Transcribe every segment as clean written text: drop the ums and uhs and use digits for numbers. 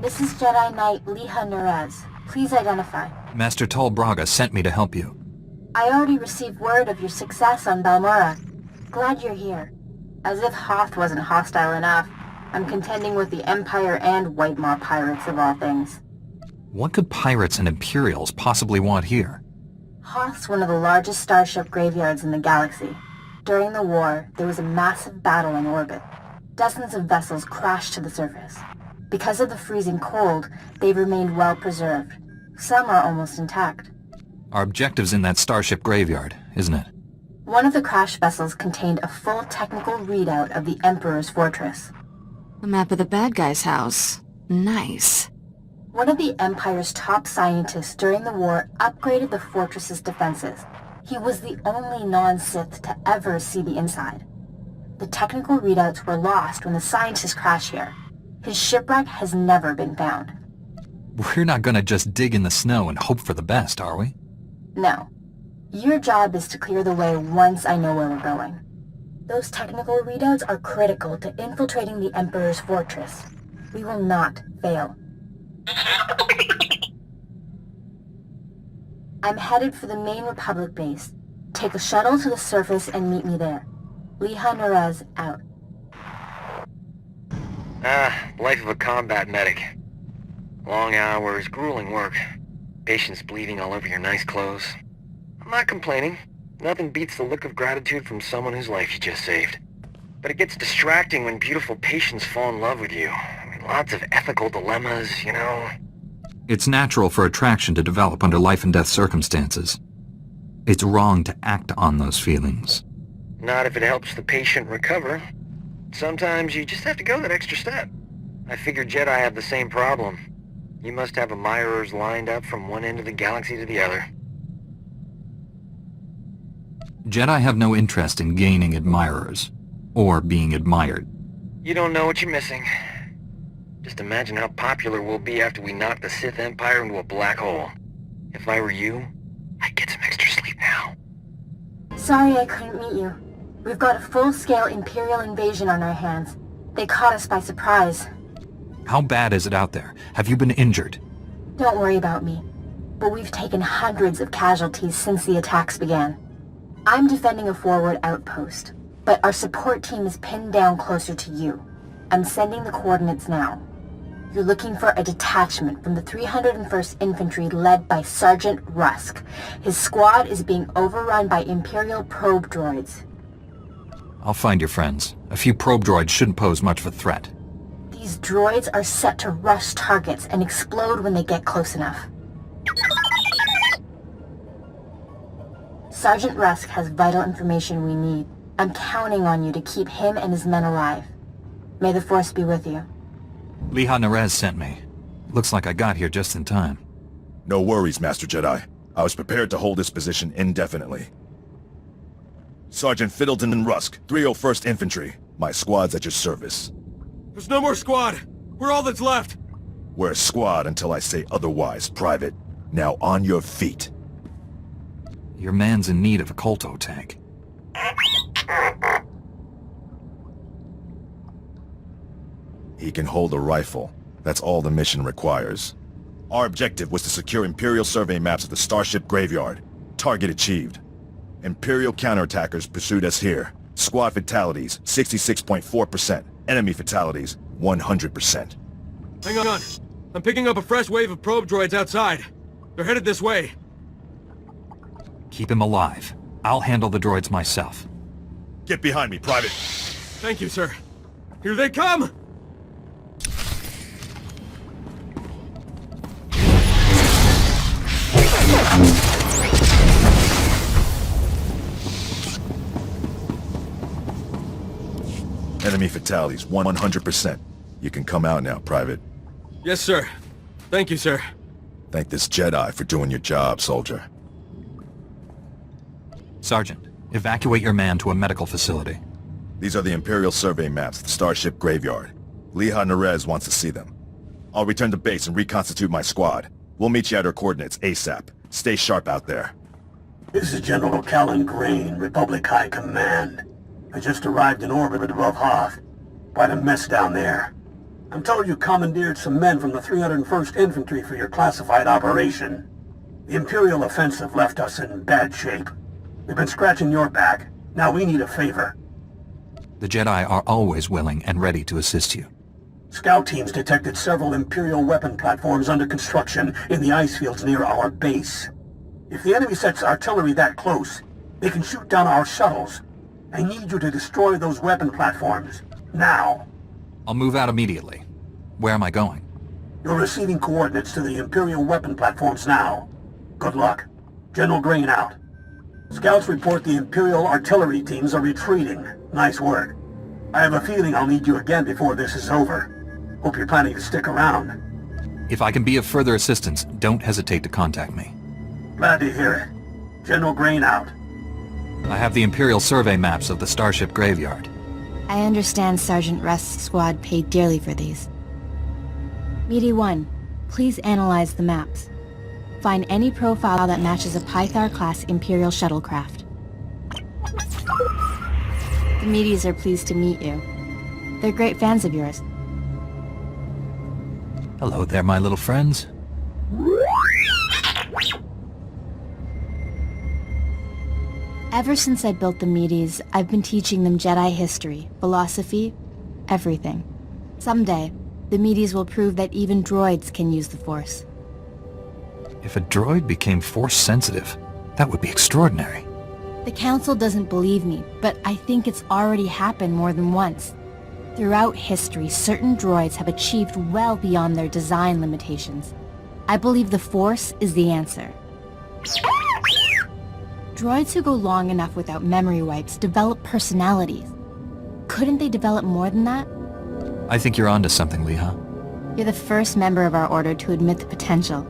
This is Jedi Knight Liha Nerez. Please identify. Master Tol Braga sent me to help you. I already received word of your success on Balmora. Glad you're here. As if Hoth wasn't hostile enough, I'm contending with the Empire and Whitemaw pirates of all things. What could pirates and Imperials possibly want here? Hoth's one of the largest starship graveyards in the galaxy. During the war, there was a massive battle in orbit. Dozens of vessels crashed to the surface. Because of the freezing cold, they've remained well preserved. Some are almost intact. Our objective's in that starship graveyard, isn't it? One of the crash vessels contained a full technical readout of the Emperor's fortress. A map of the bad guy's house. Nice. One of the Empire's top scientists during the war upgraded the fortress's defenses. He was the only non-Sith to ever see the inside. The technical readouts were lost when the scientists crashed here. His shipwreck has never been found. We're not gonna just dig in the snow and hope for the best, are we? No. Your job is to clear the way once I know where we're going. Those technical readouts are critical to infiltrating the Emperor's fortress. We will not fail. I'm headed for the main Republic base. Take a shuttle to the surface and meet me there. Liha Nerez out. Life of a combat medic. Long hours, grueling work. Patients bleeding all over your nice clothes. I'm not complaining. Nothing beats the look of gratitude from someone whose life you just saved. But it gets distracting when beautiful patients fall in love with you. I mean, lots of ethical dilemmas, you know? It's natural for attraction to develop under life and death circumstances. It's wrong to act on those feelings. Not if it helps the patient recover. Sometimes you just have to go that extra step. I figure Jedi have the same problem. You must have admirers lined up from one end of the galaxy to the other. Jedi have no interest in gaining admirers, or being admired. You don't know what you're missing. Just imagine how popular we'll be after we knock the Sith Empire into a black hole. If I were you, I'd get some extra sleep now. Sorry I couldn't meet you. We've got a full-scale Imperial invasion on our hands. They caught us by surprise. How bad is it out there? Have you been injured? Don't worry about me. But we've taken hundreds of casualties since the attacks began. I'm defending a forward outpost, but our support team is pinned down closer to you. I'm sending the coordinates now. You're looking for a detachment from the 301st Infantry led by Sergeant Rusk. His squad is being overrun by Imperial probe droids. I'll find your friends. A few probe droids shouldn't pose much of a threat. These droids are set to rush targets and explode when they get close enough. Sergeant Rusk has vital information we need. I'm counting on you to keep him and his men alive. May the Force be with you. Liha Nerez sent me. Looks like I got here just in time. No worries, Master Jedi. I was prepared to hold this position indefinitely. Sergeant Fiddleton and Rusk, 301st Infantry. My squad's at your service. There's no more squad! We're all that's left! We're a squad until I say otherwise, Private. Now on your feet. Your man's in need of a Kolto tank. He can hold a rifle. That's all the mission requires. Our objective was to secure Imperial survey maps of the Starship Graveyard. Target achieved. Imperial counterattackers pursued us here. Squad fatalities, 66.4%. Enemy fatalities, 100%. Hang on. I'm picking up a fresh wave of probe droids outside. They're headed this way. Keep him alive. I'll handle the droids myself. Get behind me, Private. Thank you, sir. Here they come! Enemy fatalities, 100%. You can come out now, Private. Yes, sir. Thank you, sir. Thank this Jedi for doing your job, soldier. Sergeant, evacuate your man to a medical facility. These are the Imperial survey maps of the Starship Graveyard. Liha Nerez wants to see them. I'll return to base and reconstitute my squad. We'll meet you at our coordinates ASAP. Stay sharp out there. This is General Callan Green, Republic High Command. I just arrived in orbit above Hoth. Quite a mess down there. I'm told you commandeered some men from the 301st Infantry for your classified operation. The Imperial offensive left us in bad shape. We've been scratching your back. Now we need a favor. The Jedi are always willing and ready to assist you. Scout teams detected several Imperial weapon platforms under construction in the ice fields near our base. If the enemy sets artillery that close, they can shoot down our shuttles. I need you to destroy those weapon platforms. Now. I'll move out immediately. Where am I going? You're receiving coordinates to the Imperial weapon platforms now. Good luck. General Grain out. Scouts report the Imperial artillery teams are retreating. Nice work. I have a feeling I'll need you again before this is over. Hope you're planning to stick around. If I can be of further assistance, don't hesitate to contact me. Glad to hear it. General Grain out. I have the Imperial survey maps of the Starship Graveyard. I understand Sergeant Rusk's squad paid dearly for these. Meaty 1, please analyze the maps. Find any profile that matches a Pythar-class Imperial shuttlecraft. The Meaties are pleased to meet you. They're great fans of yours. Hello there, my little friends. Ever since I built the Meaties, I've been teaching them Jedi history, philosophy, everything. Someday, the Meaties will prove that even droids can use the Force. If a droid became Force-sensitive, that would be extraordinary. The Council doesn't believe me, but I think it's already happened more than once. Throughout history, certain droids have achieved well beyond their design limitations. I believe the Force is the answer. Droids who go long enough without memory wipes develop personalities. Couldn't they develop more than that? I think you're onto something, Leha. You're the first member of our order to admit the potential.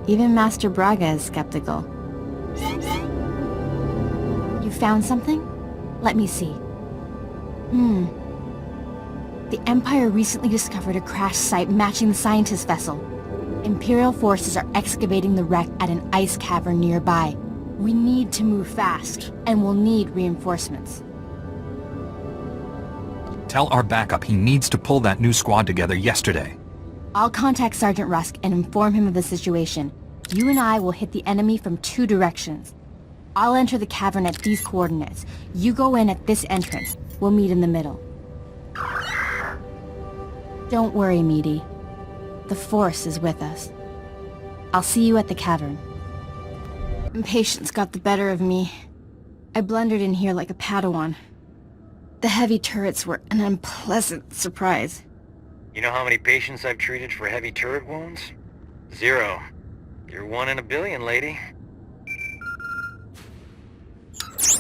Even Master Braga is skeptical. You found something? Let me see. The Empire recently discovered a crash site matching the scientist vessel. Imperial forces are excavating the wreck at an ice cavern nearby. We need to move fast, and we'll need reinforcements. Tell our backup he needs to pull that new squad together yesterday. I'll contact Sergeant Rusk and inform him of the situation. You and I will hit the enemy from 2 directions. I'll enter the cavern at these coordinates. You go in at this entrance. We'll meet in the middle. Don't worry, Meaty. The Force is with us. I'll see you at the cavern. Impatience got the better of me. I blundered in here like a Padawan. The heavy turrets were an unpleasant surprise. You know how many patients I've treated for heavy turret wounds? 0. You're 1 in a billion, lady.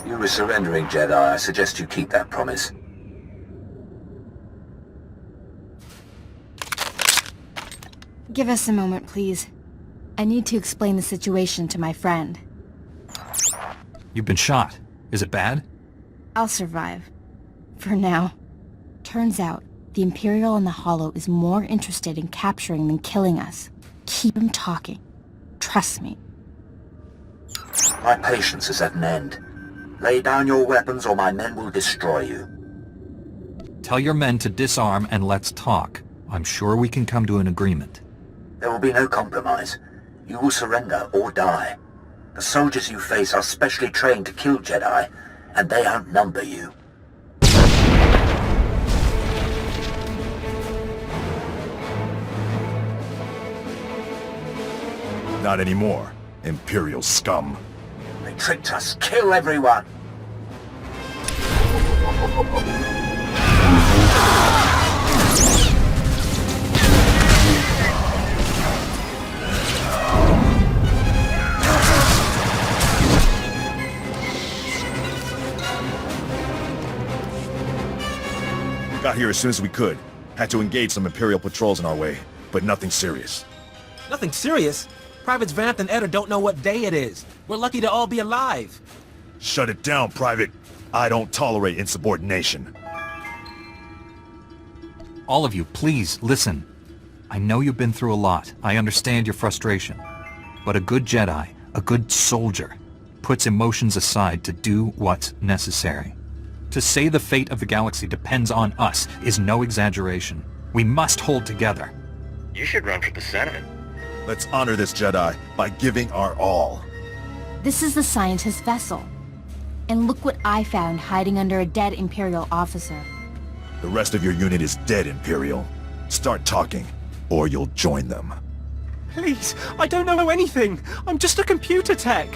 You were surrendering, Jedi. I suggest you keep that promise. Give us a moment, please. I need to explain the situation to my friend. You've been shot. Is it bad? I'll survive. For now. Turns out, the Imperial in the Hollow is more interested in capturing than killing us. Keep him talking. Trust me. My patience is at an end. Lay down your weapons or my men will destroy you. Tell your men to disarm and let's talk. I'm sure we can come to an agreement. There will be no compromise. You will surrender or die. The soldiers you face are specially trained to kill Jedi, and they outnumber you. Not anymore, Imperial scum. They tricked us. Kill everyone! Got here as soon as we could. Had to engage some Imperial patrols in our way, but nothing serious. Nothing serious? Privates Vanth and Eder don't know what day it is. We're lucky to all be alive. Shut it down, Private. I don't tolerate insubordination. All of you, please, listen. I know you've been through a lot. I understand your frustration. But a good Jedi, a good soldier, puts emotions aside to do what's necessary. To say the fate of the galaxy depends on us is no exaggeration. We must hold together. You should run for the Senate. Let's honor this Jedi by giving our all. This is the scientist's vessel. And look what I found hiding under a dead Imperial officer. The rest of your unit is dead, Imperial. Start talking, or you'll join them. Please, I don't know anything. I'm just a computer tech.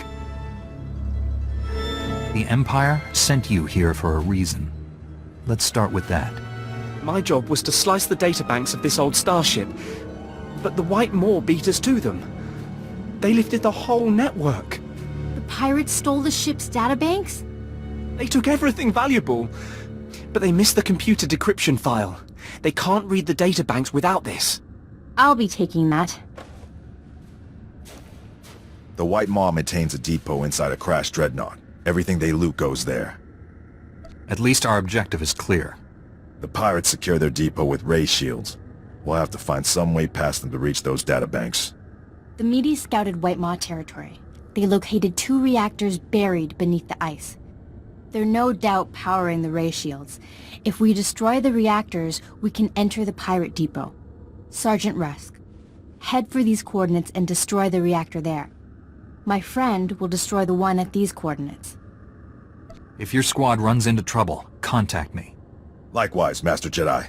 The Empire sent you here for a reason. Let's start with that. My job was to slice the databanks of this old starship, but the White Maw beat us to them. They lifted the whole network. The pirates stole the ship's databanks? They took everything valuable, but they missed the computer decryption file. They can't read the databanks without this. I'll be taking that. The White Maw maintains a depot inside a crashed dreadnought. Everything they loot goes there. At least our objective is clear. The pirates secure their depot with ray shields. We'll have to find some way past them to reach those databanks. The Medes scouted White Maw territory. They located 2 reactors buried beneath the ice. They're no doubt powering the ray shields. If we destroy the reactors, we can enter the pirate depot. Sergeant Rusk, head for these coordinates and destroy the reactor there. My friend will destroy the one at these coordinates. If your squad runs into trouble, contact me. Likewise, Master Jedi.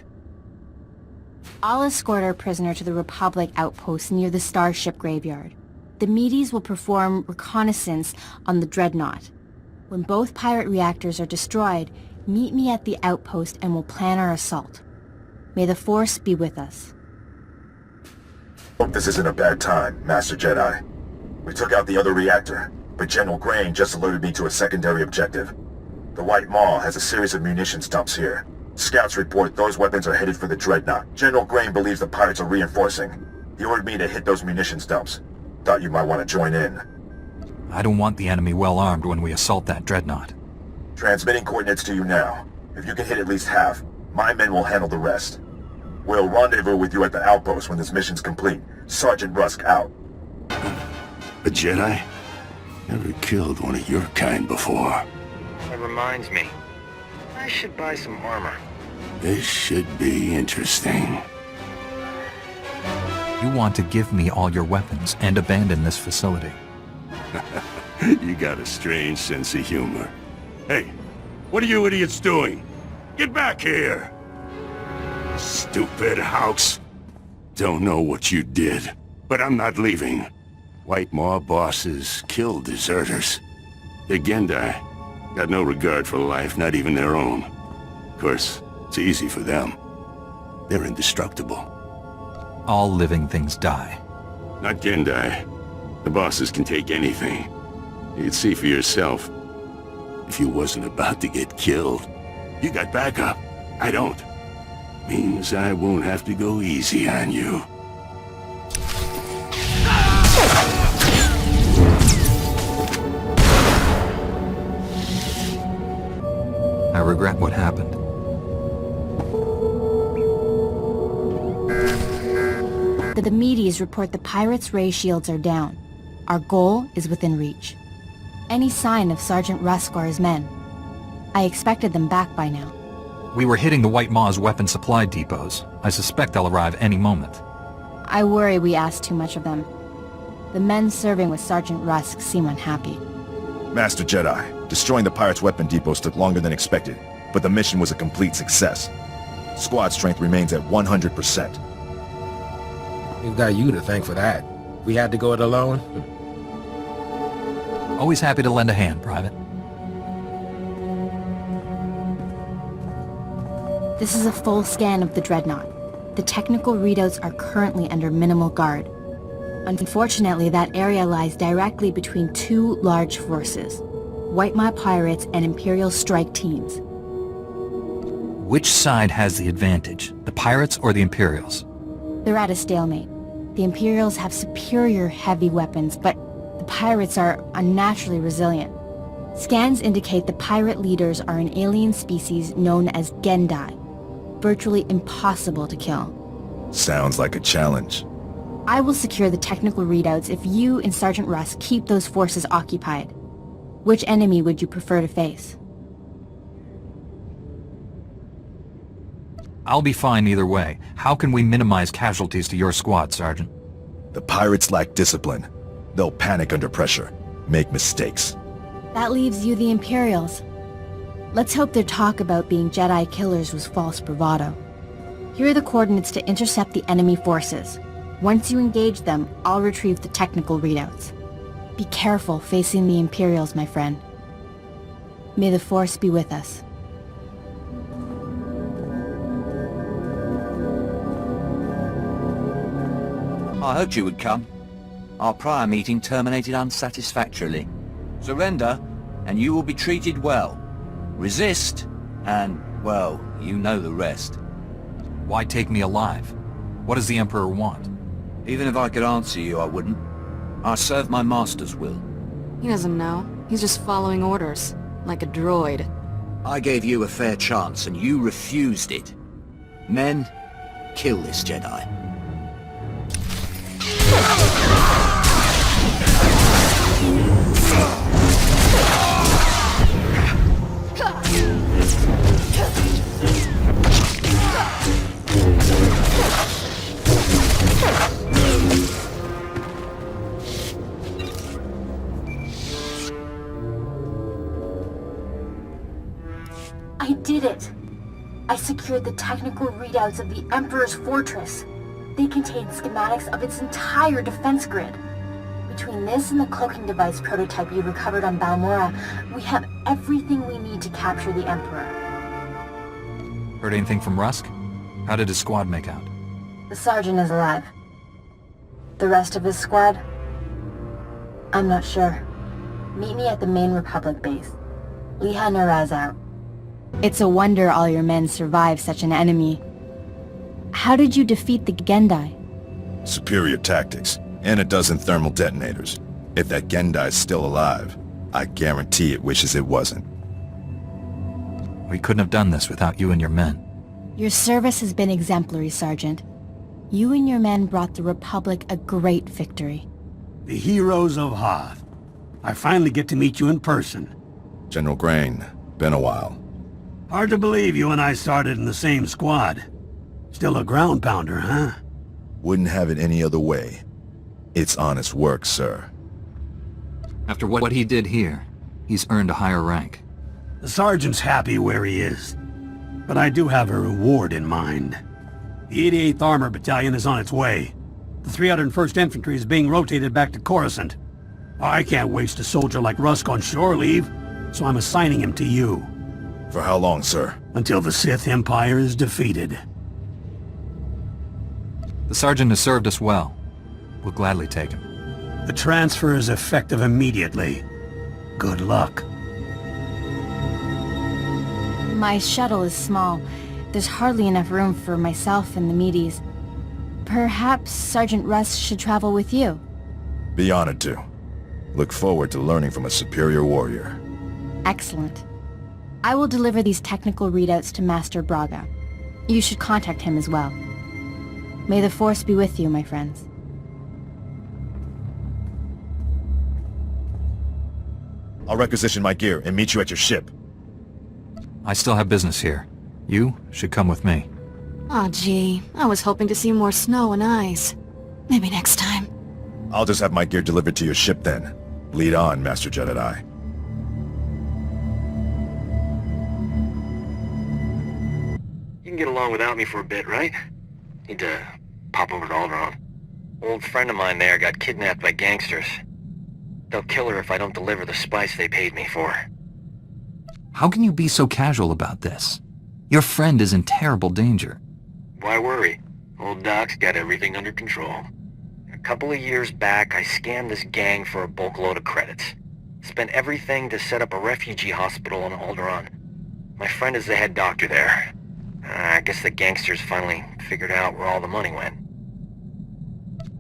I'll escort our prisoner to the Republic outpost near the Starship Graveyard. The Medes will perform reconnaissance on the Dreadnought. When both pirate reactors are destroyed, meet me at the outpost and we'll plan our assault. May the Force be with us. Hope this isn't a bad time, Master Jedi. We took out the other reactor, but General Grain just alerted me to a secondary objective. The White Maw has a series of munitions dumps here. Scouts report those weapons are headed for the Dreadnought. General Grain believes the pirates are reinforcing. He ordered me to hit those munitions dumps. Thought you might want to join in. I don't want the enemy well armed when we assault that dreadnought. Transmitting coordinates to you now. If you can hit at least half, my men will handle the rest. We'll rendezvous with you at the outpost when this mission's complete. Sergeant Rusk out. A Jedi? Never killed one of your kind before. That reminds me. I should buy some armor. This should be interesting. You want to give me all your weapons and abandon this facility. You got a strange sense of humor. Hey, what are you idiots doing? Get back here! Stupid house. Don't know what you did, but I'm not leaving. White Maw bosses kill deserters. The Gendai got no regard for life, not even their own. Of course, it's easy for them. They're indestructible. All living things die. Not Gendai. The bosses can take anything. You'd see for yourself. If you wasn't about to get killed, you got backup. I don't. Means I won't have to go easy on you. I regret what happened. The Medes report the pirates' ray shields are down. Our goal is within reach. Any sign of Sergeant Rusk or his men? I expected them back by now. We were hitting the White Maw's weapon supply depots. I suspect they'll arrive any moment. I worry we asked too much of them. The men serving with Sergeant Rusk seem unhappy. Master Jedi, destroying the pirates' weapon depots took longer than expected, but the mission was a complete success. Squad strength remains at 100%. We've got you to thank for that. We had to go it alone. Always happy to lend a hand, Private. This is a full scan of the Dreadnought. The technical readouts are currently under minimal guard. Unfortunately, that area lies directly between 2 large forces, White Maw pirates and Imperial strike teams. Which side has the advantage, the pirates or the Imperials? They're at a stalemate. The Imperials have superior heavy weapons, but the pirates are unnaturally resilient. Scans indicate the pirate leaders are an alien species known as Gendai, virtually impossible to kill. Sounds like a challenge. I will secure the technical readouts if you and Sergeant Rusk keep those forces occupied. Which enemy would you prefer to face? I'll be fine either way. How can we minimize casualties to your squad, Sergeant? The pirates lack discipline. They'll panic under pressure, make mistakes. That leaves you the Imperials. Let's hope their talk about being Jedi killers was false bravado. Here are the coordinates to intercept the enemy forces. Once you engage them, I'll retrieve the technical readouts. Be careful facing the Imperials, my friend. May the Force be with us. I hoped you would come. Our prior meeting terminated unsatisfactorily. Surrender, and you will be treated well. Resist, and, well, you know the rest. Why take me alive? What does the Emperor want? Even if I could answer you, I wouldn't. I serve my master's will. He doesn't know. He's just following orders. Like a droid. I gave you a fair chance, and you refused it. Men, kill this Jedi. I did it! I secured the technical readouts of the Emperor's fortress. They contain schematics of its entire defense grid. Between this and the cloaking device prototype you recovered on Balmora, we have everything we need to capture the Emperor. Heard anything from Rusk? How did his squad make out? The Sergeant is alive. The rest of his squad? I'm not sure. Meet me at the main Republic base. Liha Naraz out. It's a wonder all your men survived such an enemy. How did you defeat the Gendai? Superior tactics, and a dozen thermal detonators. If that Gendai's still alive, I guarantee it wishes it wasn't. We couldn't have done this without you and your men. Your service has been exemplary, Sergeant. You and your men brought the Republic a great victory. The heroes of Hoth. I finally get to meet you in person. General Grain, been a while. Hard to believe you and I started in the same squad. Still a ground pounder, huh? Wouldn't have it any other way. It's honest work, sir. After what he did here, he's earned a higher rank. The Sergeant's happy where he is. But I do have a reward in mind. The 88th Armor Battalion is on its way. The 301st Infantry is being rotated back to Coruscant. I can't waste a soldier like Rusk on shore leave, so I'm assigning him to you. For how long, sir? Until the Sith Empire is defeated. The Sergeant has served us well. We'll gladly take him. The transfer is effective immediately. Good luck. My shuttle is small. There's hardly enough room for myself and the meaties. Perhaps Sergeant Rusk should travel with you. Be honored to. Look forward to learning from a superior warrior. Excellent. I will deliver these technical readouts to Master Braga. You should contact him as well. May the Force be with you, my friends. I'll requisition my gear and meet you at your ship. I still have business here. You should come with me. Aw, gee. I was hoping to see more snow and ice. Maybe next time. I'll just have my gear delivered to your ship then. Lead on, Master Jedi. You can get along without me for a bit, right? Need to pop over to Alderaan. Old friend of mine there got kidnapped by gangsters. They'll kill her if I don't deliver the spice they paid me for. How can you be so casual about this? Your friend is in terrible danger. Why worry? Old Doc's got everything under control. A couple of years back, I scammed this gang for a bulk load of credits. Spent everything to set up a refugee hospital on Alderaan. My friend is the head doctor there. I guess the gangsters finally figured out where all the money went.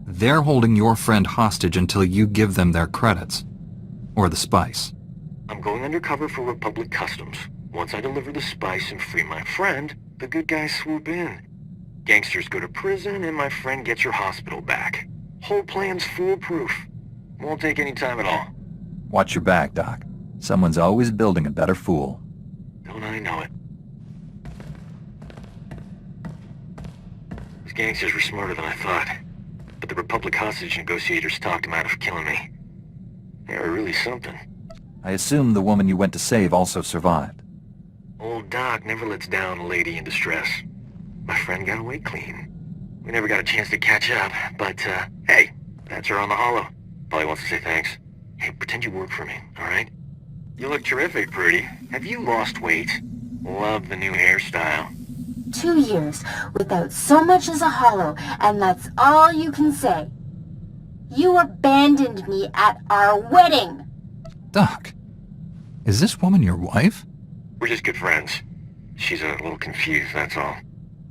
They're holding your friend hostage until you give them their credits. Or the spice. I'm going undercover for Republic Customs. Once I deliver the spice and free my friend, the good guys swoop in. Gangsters go to prison and my friend gets your hospital back. Whole plan's foolproof. Won't take any time at all. Watch your back, Doc. Someone's always building a better fool. Don't I know it? These gangsters were smarter than I thought. But the Republic hostage negotiators talked him out of killing me. They were really something. I assume the woman you went to save also survived. Old Doc never lets down a lady in distress. My friend got away clean. We never got a chance to catch up, but, hey, that's her on the holo. Probably wants to say thanks. Hey, pretend you work for me, alright? You look terrific, Prudy. Have you lost weight? Love the new hairstyle. 2 years without so much as a hollow, and that's all you can say. You abandoned me at our wedding! Doc, is this woman your wife? We're just good friends. She's a little confused, that's all.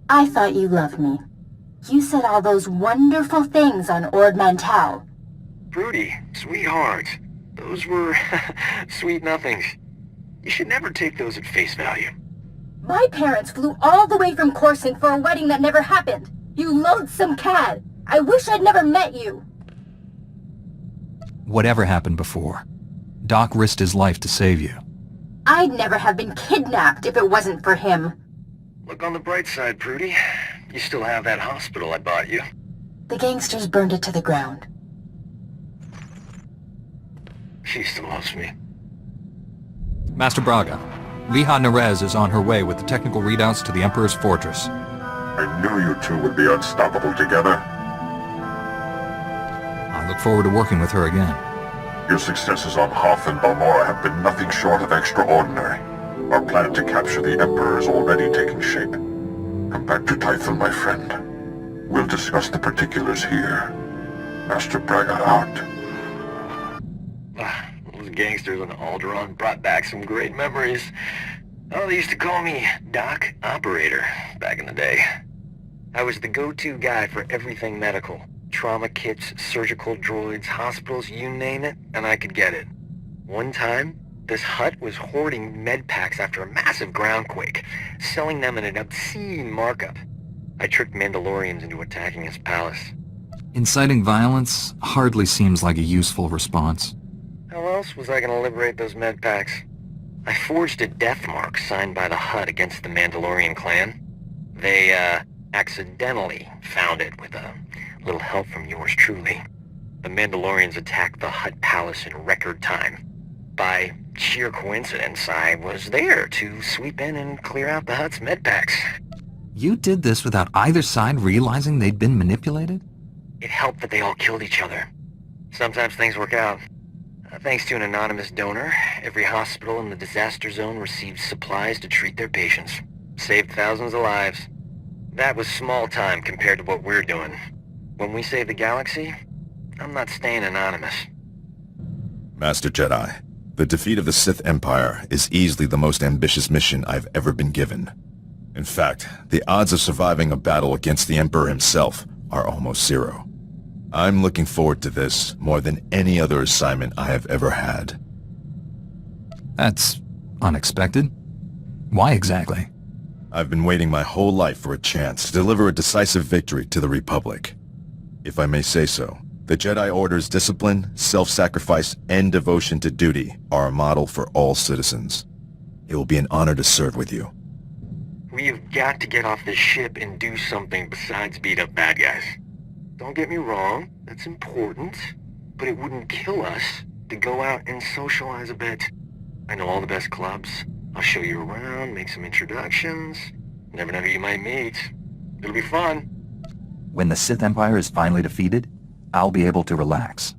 I thought you loved me. You said all those wonderful things on Ord Mantell. Prudy, sweetheart. Those were sweet nothings. You should never take those at face value. My parents flew all the way from Coruscant for a wedding that never happened. You loathsome cad! I wish I'd never met you! Whatever happened before, Doc risked his life to save you. I'd never have been kidnapped if it wasn't for him. Look on the bright side, Prudy. You still have that hospital I bought you. The gangsters burned it to the ground. She still loves me. Master Braga, Liha Nerez is on her way with the technical readouts to the Emperor's fortress. I knew you two would be unstoppable together. I look forward to working with her again. Your successes on Hoth and Balmora have been nothing short of extraordinary. Our plan to capture the Emperor is already taking shape. Come back to Tython, my friend. We'll discuss the particulars here. Master Braga out. Those gangsters on Alderaan brought back some great memories. Oh, they used to call me Doc Operator back in the day. I was the go-to guy for everything medical. Trauma kits, surgical droids, hospitals, you name it, and I could get it. One time, this hut was hoarding med packs after a massive groundquake, selling them at an obscene markup. I tricked Mandalorians into attacking his palace. Inciting violence hardly seems like a useful response. How else was I going to liberate those med packs? I forged a death mark signed by the Hutt against the Mandalorian clan. They, accidentally found it with a little help from yours truly. The Mandalorians attacked the Hutt palace in record time. By sheer coincidence, I was there to sweep in and clear out the Hutt's med packs. You did this without either side realizing they'd been manipulated? It helped that they all killed each other. Sometimes things work out. Thanks to an anonymous donor, every hospital in the disaster zone received supplies to treat their patients. Saved thousands of lives. That was small time compared to what we're doing. When we save the galaxy, I'm not staying anonymous. Master Jedi, the defeat of the Sith Empire is easily the most ambitious mission I've ever been given. In fact, the odds of surviving a battle against the Emperor himself are almost zero. I'm looking forward to this more than any other assignment I have ever had. That's unexpected. Why exactly? I've been waiting my whole life for a chance to deliver a decisive victory to the Republic. If I may say so, the Jedi Order's discipline, self-sacrifice, and devotion to duty are a model for all citizens. It will be an honor to serve with you. We've got to get off this ship and do something besides beat up bad guys. Don't get me wrong, that's important, but it wouldn't kill us to go out and socialize a bit. I know all the best clubs. I'll show you around, make some introductions. Never know who you might meet. It'll be fun. When the Sith Empire is finally defeated, I'll be able to relax.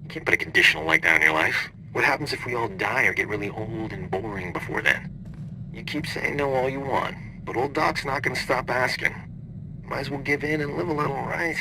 You can't put a conditional like that in your life. What happens if we all die or get really old and boring before then? You keep saying no all you want, but old Doc's not gonna stop asking. Might as well give in and live a little, right?